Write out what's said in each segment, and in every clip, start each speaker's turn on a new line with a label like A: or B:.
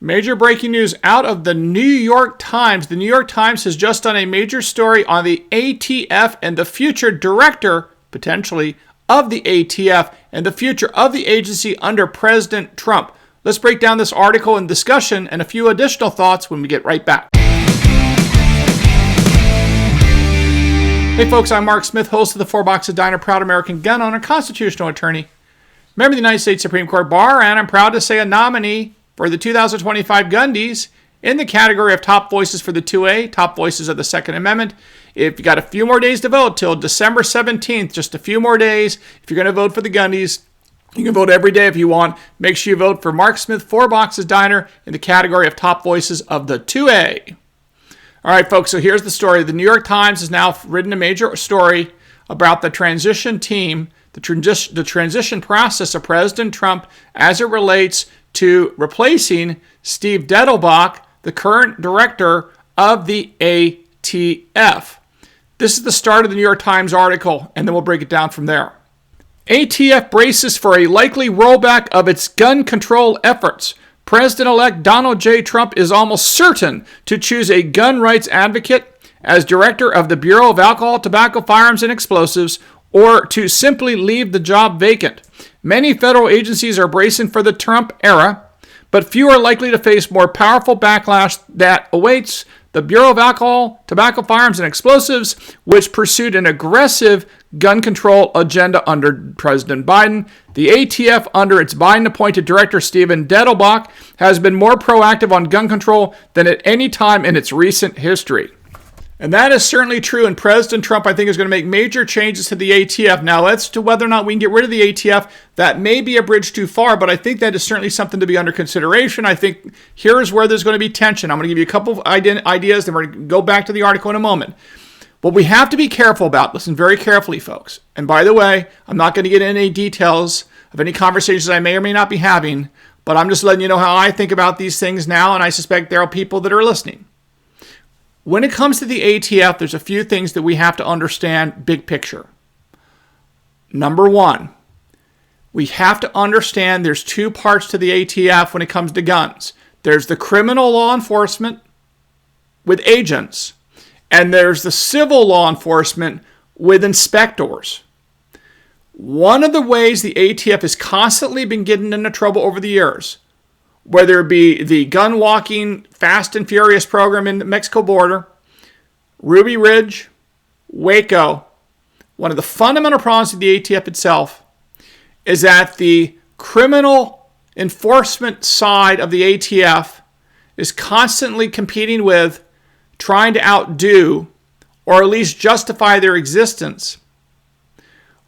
A: Major breaking news out of the New York Times. The New York Times has just done a major story on the ATF and the future director, potentially, of the ATF and the future of the agency under President Trump. Let's break down this article and discussion and a few additional thoughts when we get right back. Hey folks, I'm Mark Smith, host of the Four Boxes Diner, proud American gun owner, constitutional attorney, member of the United States Supreme Court Bar, and I'm proud to say a nominee for the 2025 Gundies in the category of top voices for the 2A, top voices of the Second Amendment. If you got a few more days to vote till December 17th, just a few more days, if you're going to vote for the Gundies, you can vote every day if you want. Make sure you vote for Mark Smith, Four Boxes Diner in the category of top voices of the 2A. All right, folks, so here's the story. The New York Times has now written a major story about the transition team, the transition process of President Trump as it relates to replacing Steve Dettelbach, the current director of the ATF. This is the start of the New York Times article, and then we'll break it down from there. ATF braces for a likely rollback of its gun control efforts. President-elect Donald J. Trump is almost certain to choose a gun rights advocate as director of the Bureau of Alcohol, Tobacco, Firearms, and Explosives, or to simply leave the job vacant. Many federal agencies are bracing for the Trump era, but few are likely to face more powerful backlash that awaits the Bureau of Alcohol, Tobacco, Firearms, and Explosives, which pursued an aggressive gun control agenda under President Biden. The ATF, under its Biden-appointed director Stephen Dettelbach, has been more proactive on gun control than at any time in its recent history. And that is certainly true, and President Trump, I think, is going to make major changes to the ATF. Now, as to whether or not we can get rid of the ATF, that may be a bridge too far, but I think that is certainly something to be under consideration. I think here's where there's going to be tension. I'm going to give you a couple of ideas, then we're going to go back to the article in a moment. What we have to be careful about, listen very carefully, folks, and by the way, I'm not going to get into any details of any conversations I may or may not be having, but I'm just letting you know how I think about these things now, and I suspect there are people that are listening. When it comes to the ATF, there's a few things that we have to understand big picture. Number one, we have to understand there's two parts to the ATF when it comes to guns. There's the criminal law enforcement with agents, and there's the civil law enforcement with inspectors. One of the ways the ATF has constantly been getting into trouble over the years, whether it be the gun walking Fast and Furious program in the Mexico border, Ruby Ridge, Waco, one of the fundamental problems of the ATF itself is that the criminal enforcement side of the ATF is constantly competing with, trying to outdo, or at least justify their existence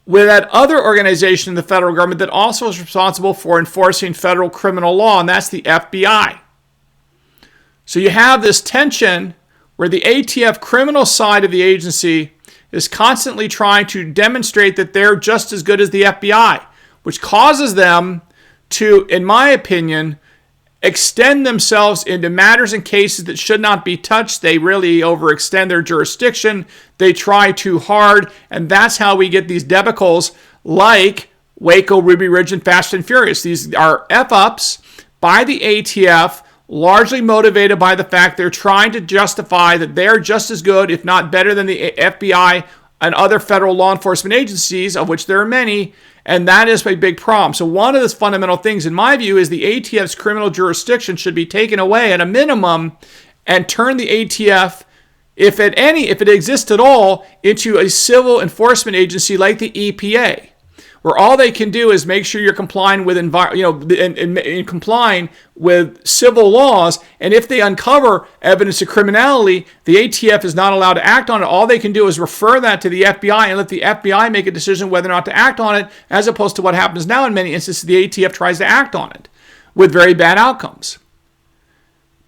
A: with that other organization in the federal government that also is responsible for enforcing federal criminal law, and that's the FBI. So you have this tension where the ATF criminal side of the agency is constantly trying to demonstrate that they're just as good as the FBI, which causes them to, in my opinion, extend themselves into matters and cases that should not be touched. They really overextend their jurisdiction. They try too hard, and that's how we get these debacles like Waco, Ruby Ridge, and Fast and Furious. These are F-ups by the ATF, largely motivated by the fact they're trying to justify that they're just as good, if not better, than the FBI and other federal law enforcement agencies, of which there are many, and that is a big problem. So one of the fundamental things, in my view, is the ATF's criminal jurisdiction should be taken away at a minimum and turn the ATF, if it exists at all, into a civil enforcement agency like the EPA, where all they can do is make sure you're complying with complying with civil laws. And if they uncover evidence of criminality, the ATF is not allowed to act on it. All they can do is refer that to the FBI and let the FBI make a decision whether or not to act on it, as opposed to what happens now in many instances, the ATF tries to act on it with very bad outcomes.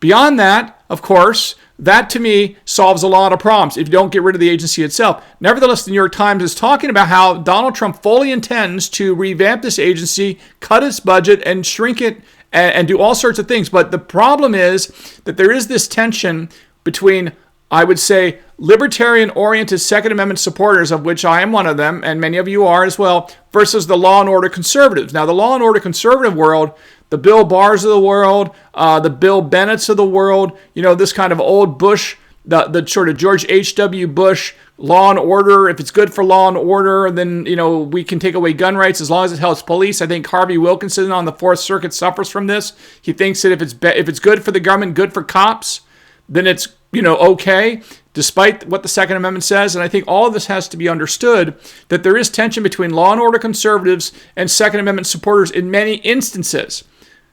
A: Beyond that, of course, that to me solves a lot of problems if you don't get rid of the agency itself. Nevertheless, the New York Times is talking about how Donald Trump fully intends to revamp this agency, cut its budget, and shrink it, and do all sorts of things. But the problem is that there is this tension between I would say libertarian-oriented Second Amendment supporters, of which I am one of them, and many of you are as well, versus the law and order conservatives. Now, the law and order conservative world, the Bill Barrs of the world, the Bill Bennetts of the world, this kind of old Bush, the sort of George H.W. Bush law and order. If it's good for law and order, then, we can take away gun rights as long as it helps police. I think Harvey Wilkinson on the Fourth Circuit suffers from this. He thinks that if it's good for the government, good for cops, then it's, okay, despite what the Second Amendment says. And I think all of this has to be understood, that there is tension between law and order conservatives and Second Amendment supporters in many instances.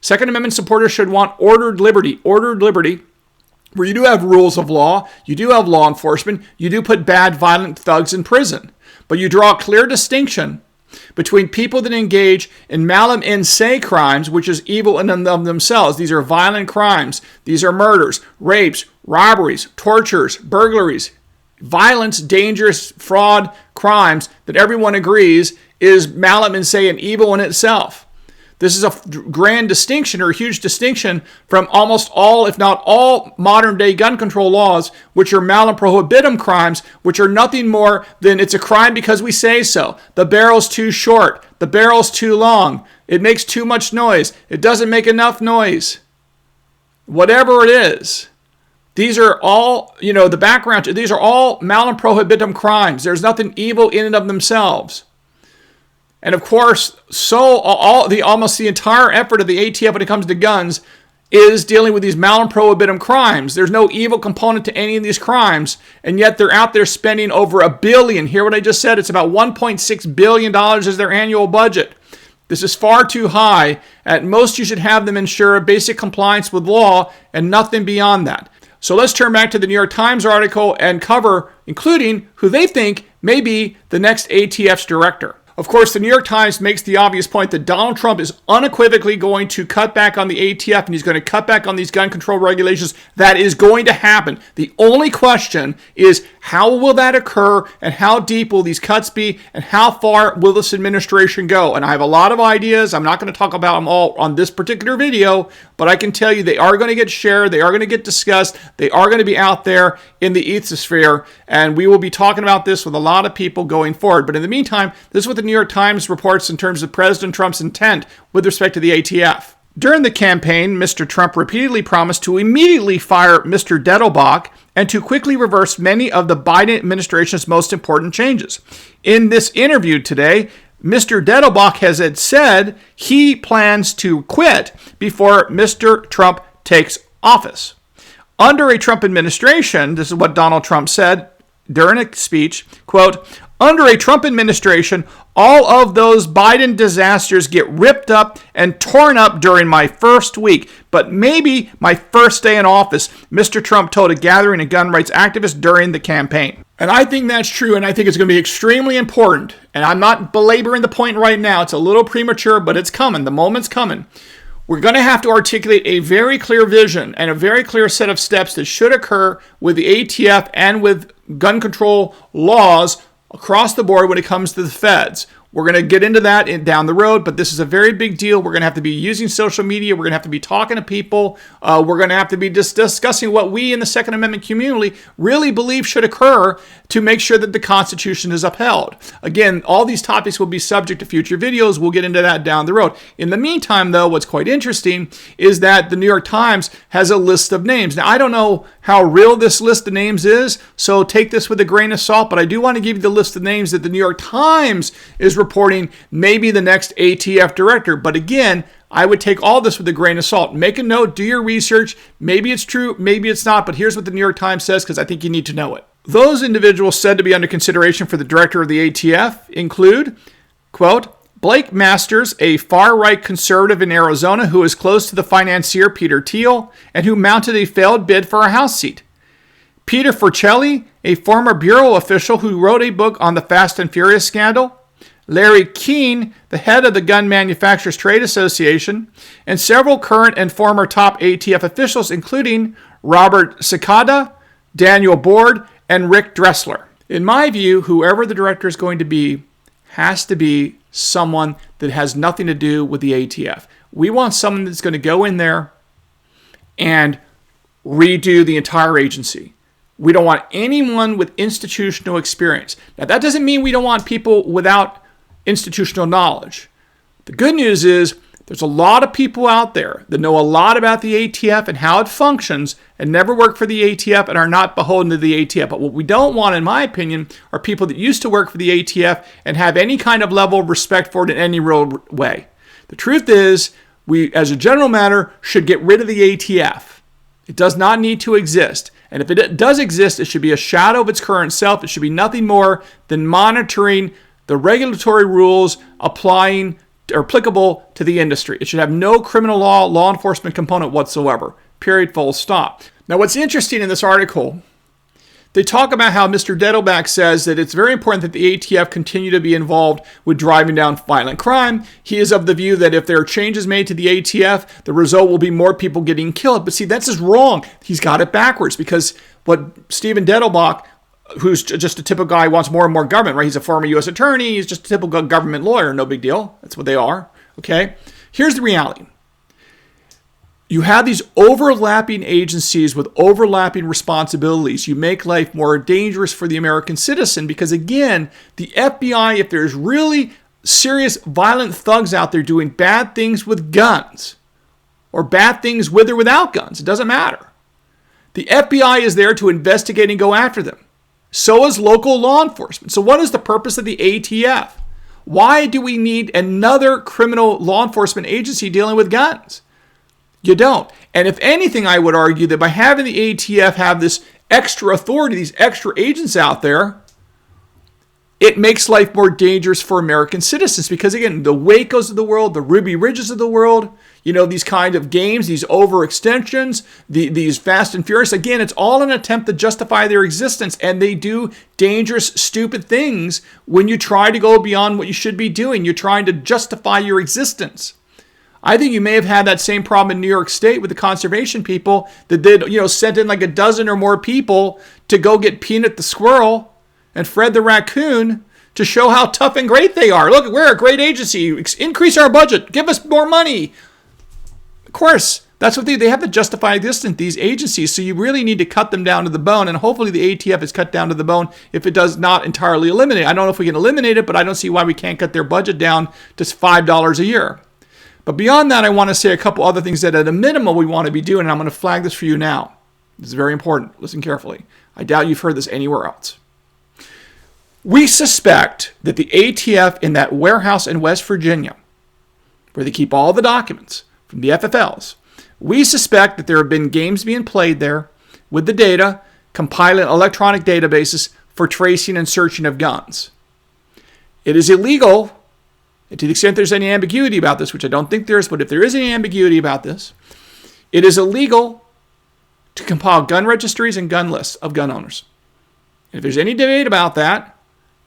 A: Second Amendment supporters should want ordered liberty, where you do have rules of law, you do have law enforcement, you do put bad, violent thugs in prison. But you draw a clear distinction between people that engage in malum in se crimes, which is evil in and of themselves. These are violent crimes. These are murders, rapes, robberies, tortures, burglaries, violence, dangerous, fraud, crimes that everyone agrees is malum in se and evil in itself. This is a grand distinction, or a huge distinction, from almost all, if not all, modern-day gun control laws, which are malum prohibitum crimes, which are nothing more than it's a crime because we say so. The barrel's too short. The barrel's too long. It makes too much noise. It doesn't make enough noise. Whatever it is. These are all, the background. These are all malum prohibitum crimes. There's nothing evil in and of themselves. And of course, almost the entire effort of the ATF when it comes to guns is dealing with these malum prohibitum crimes. There's no evil component to any of these crimes, and yet they're out there spending over $1 billion. Hear what I just said? It's about $1.6 billion is their annual budget. This is far too high. At most, you should have them ensure basic compliance with law and nothing beyond that. So let's turn back to the New York Times article and cover, including who they think may be the next ATF's director. Of course, the New York Times makes the obvious point that Donald Trump is unequivocally going to cut back on the ATF, and he's going to cut back on these gun control regulations. That is going to happen. The only question is, how will that occur, and how deep will these cuts be, and how far will this administration go? And I have a lot of ideas. I'm not going to talk about them all on this particular video, but I can tell you they are going to get shared, they are going to get discussed, they are going to be out there in the ethosphere, and we will be talking about this with a lot of people going forward. But in the meantime, this is what the New York Times reports in terms of President Trump's intent with respect to the ATF. During the campaign, Mr. Trump repeatedly promised to immediately fire Mr. Dettelbach and to quickly reverse many of the Biden administration's most important changes. In this interview today, Mr. Dettelbach has said he plans to quit before Mr. Trump takes office. Under a Trump administration, this is what Donald Trump said during a speech, quote, "Under a Trump administration, all of those Biden disasters get ripped up and torn up during my first week, but maybe my first day in office," Mr. Trump told a gathering of gun rights activists during the campaign. And I think that's true, and I think it's going to be extremely important. And I'm not belaboring the point right now. It's a little premature, but it's coming. The moment's coming. We're going to have to articulate a very clear vision and a very clear set of steps that should occur with the ATF and with gun control laws across the board when it comes to the feds. We're going to get into that down the road, but this is a very big deal. We're going to have to be using social media. We're going to have to be talking to people. We're going to have to be discussing what we in the Second Amendment community really believe should occur to make sure that the Constitution is upheld. Again, all these topics will be subject to future videos. We'll get into that down the road. In the meantime, though, what's quite interesting is that the New York Times has a list of names. Now, I don't know how real this list of names is, so take this with a grain of salt, but I do want to give you the list of names that the New York Times is reporting maybe the next ATF director. But again, I would take all this with a grain of salt. Make a note, do your research. Maybe it's true, maybe it's not, but here's what the New York Times says because I think you need to know it. Those individuals said to be under consideration for the director of the ATF include, quote, Blake Masters, a far-right conservative in Arizona who is close to the financier Peter Thiel and who mounted a failed bid for a House seat. Peter Forcelli, a former bureau official who wrote a book on the Fast and Furious scandal. Larry Keane, the head of the Gun Manufacturers Trade Association, and several current and former top ATF officials, including Robert Cicada, Daniel Board, and Rick Dressler. In my view, whoever the director is going to be has to be someone that has nothing to do with the ATF. We want someone that's going to go in there and redo the entire agency. We don't want anyone with institutional experience. Now, that doesn't mean we don't want people without institutional knowledge. The good news is there's a lot of people out there that know a lot about the ATF and how it functions and never worked for the ATF and are not beholden to the ATF. But what we don't want, in my opinion, are people that used to work for the ATF and have any kind of level of respect for it in any real way. The truth is, we, as a general matter, should get rid of the ATF. It does not need to exist. And if it does exist, it should be a shadow of its current self. It should be nothing more than monitoring the regulatory rules applying or applicable to the industry. It should have no criminal law enforcement component whatsoever. Period, full stop. Now, what's interesting in this article, they talk about how Mr. Dettelbach says that it's very important that the ATF continue to be involved with driving down violent crime. He is of the view that if there are changes made to the ATF, the result will be more people getting killed. But see, that's just wrong. He's got it backwards, because what Stephen Dettelbach, who's just a typical guy who wants more and more government, right? He's a former U.S. attorney. He's just a typical government lawyer. No big deal. That's what they are. Okay? Here's the reality. You have these overlapping agencies with overlapping responsibilities. You make life more dangerous for the American citizen because, again, the FBI, if there's really serious violent thugs out there doing bad things with guns or bad things with or without guns, it doesn't matter. The FBI is there to investigate and go after them. So is local law enforcement. So what is the purpose of the ATF? Why do we need another criminal law enforcement agency dealing with guns? You don't. And if anything, I would argue that by having the ATF have this extra authority, these extra agents out there, it makes life more dangerous for American citizens. Because again, the Wacos of the world, the Ruby Ridges of the world, these kind of games, these overextensions, these Fast and Furious, again, it's all an attempt to justify their existence. And they do dangerous, stupid things when you try to go beyond what you should be doing. You're trying to justify your existence. I think you may have had that same problem in New York State with the conservation people that did, sent in like a dozen or more people to go get Peanut the squirrel and Fred the raccoon to show how tough and great they are. Look, we're a great agency. Increase our budget. Give us more money. Of course, that's what they have to justify existence, these agencies. So you really need to cut them down to the bone. And hopefully the ATF is cut down to the bone if it does not entirely eliminate. I don't know if we can eliminate it, but I don't see why we can't cut their budget down to $5 a year. But beyond that, I want to say a couple other things that at a minimum we want to be doing, and I'm going to flag this for you now. This is very important. Listen carefully. I doubt you've heard this anywhere else. We suspect that the ATF in that warehouse in West Virginia, where they keep all the documents from the FFLs, we suspect that there have been games being played there with the data, compiling electronic databases for tracing and searching of guns. It is illegal. And to the extent there's any ambiguity about this, which I don't think there is, but if there is any ambiguity about this, it is illegal to compile gun registries and gun lists of gun owners. And if there's any debate about that,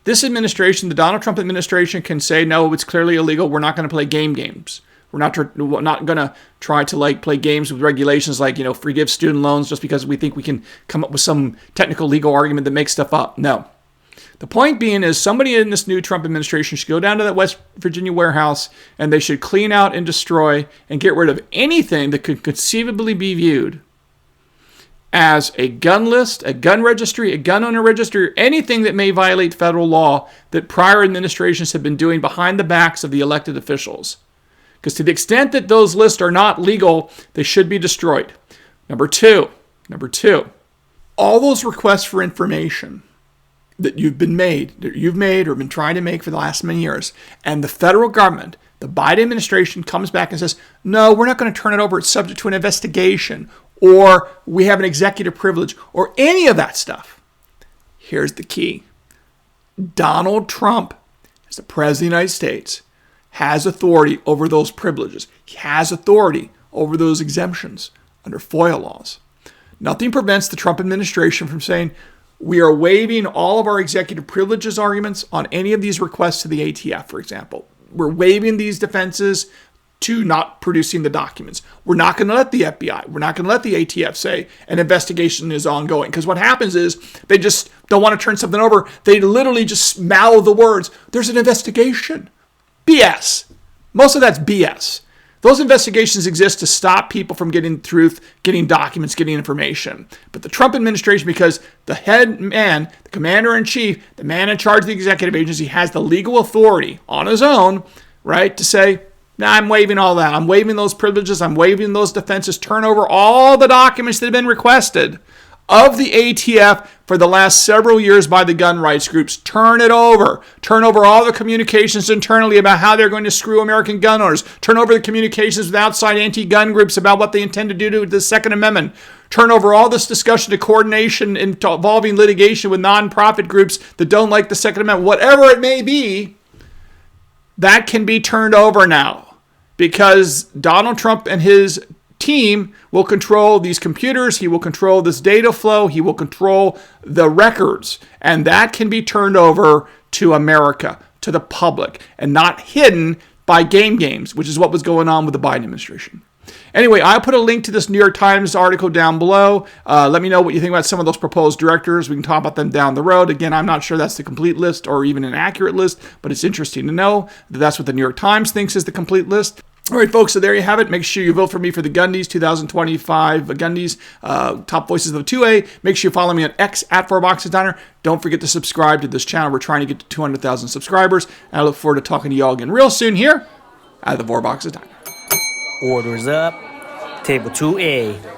A: this administration, the Donald Trump administration, can say, no, it's clearly illegal. We're not going to play games. We're not going to try to play games with regulations like, forgive student loans just because we think we can come up with some technical legal argument that makes stuff up. No. The point being is somebody in this new Trump administration should go down to that West Virginia warehouse and they should clean out and destroy and get rid of anything that could conceivably be viewed as a gun list, a gun registry, a gun owner registry, or anything that may violate federal law that prior administrations have been doing behind the backs of the elected officials. Because to the extent that those lists are not legal, they should be destroyed. Number two, all those requests for information that you've made or been trying to make for the last many years, and the federal government, the Biden administration comes back and says, no, we're not going to turn it over. It's subject to an investigation, or we have an executive privilege, or any of that stuff. Here's the key. Donald Trump, as the President of the United States, has authority over those privileges. He has authority over those exemptions under FOIA laws. Nothing prevents the Trump administration from saying, we are waiving all of our executive privileges arguments on any of these requests to the ATF, for example. We're waiving these defenses to not producing the documents. We're not going to let the FBI, we're not going to let the ATF say an investigation is ongoing. Because what happens is they just don't want to turn something over. They literally just mouth the words, there's an investigation. BS. Most of that's BS. Those investigations exist to stop people from getting truth, getting documents, getting information. But the Trump administration, because the head man, the commander-in-chief, the man in charge of the executive agency, has the legal authority on his own, right, to say, nah, I'm waiving all that. I'm waiving those privileges. I'm waiving those defenses. Turn over all the documents that have been requested of the ATF for the last several years by the gun rights groups. Turn it over. Turn over all the communications internally about how they're going to screw American gun owners. Turn over the communications with outside anti-gun groups about what they intend to do to the Second Amendment. Turn over all this discussion to coordination involving litigation with nonprofit groups that don't like the Second Amendment. Whatever it may be, that can be turned over now because Donald Trump and his team will control these computers. He will control this data flow. He will control the records. And that can be turned over to America, to the public, and not hidden by games, which is what was going on with the Biden administration. Anyway, I put a link to this New York Times article down below. Let me know what you think about some of those proposed directors. We can talk about them down the road. Again, I'm not sure that's the complete list or even an accurate list, but it's interesting to know that that's what the New York Times thinks is the complete list. All right, folks, so there you have it. Make sure you vote for me for the Gundies 2025 Gundies, Top Voices of the 2A. Make sure you follow me on X at 4Boxes Diner. Don't forget to subscribe to this channel. We're trying to get to 200,000 subscribers. And I look forward to talking to you all again real soon here at the 4Boxes Diner.
B: Orders up. Table 2A.